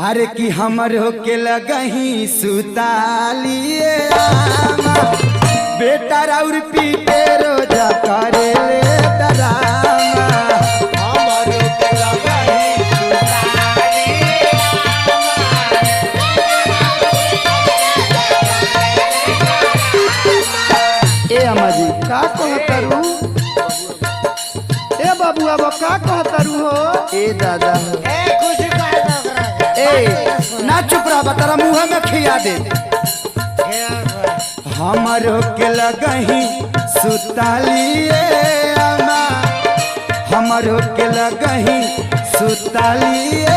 अरे कि हमरो के लगही सुतालिए बेटा राउर पीटे रोजा करे ले डरामा हमरो के लगही ए अम्मा जी का कहतरू ए बाबू अब का कहतरू हो ए दादा ए खुश कर दो ओकरा ए ना चुप रहा तारा मुँह में खिया दे हमरो के लगही सुतालिए अम्मा हमरो के लगही सुतालिए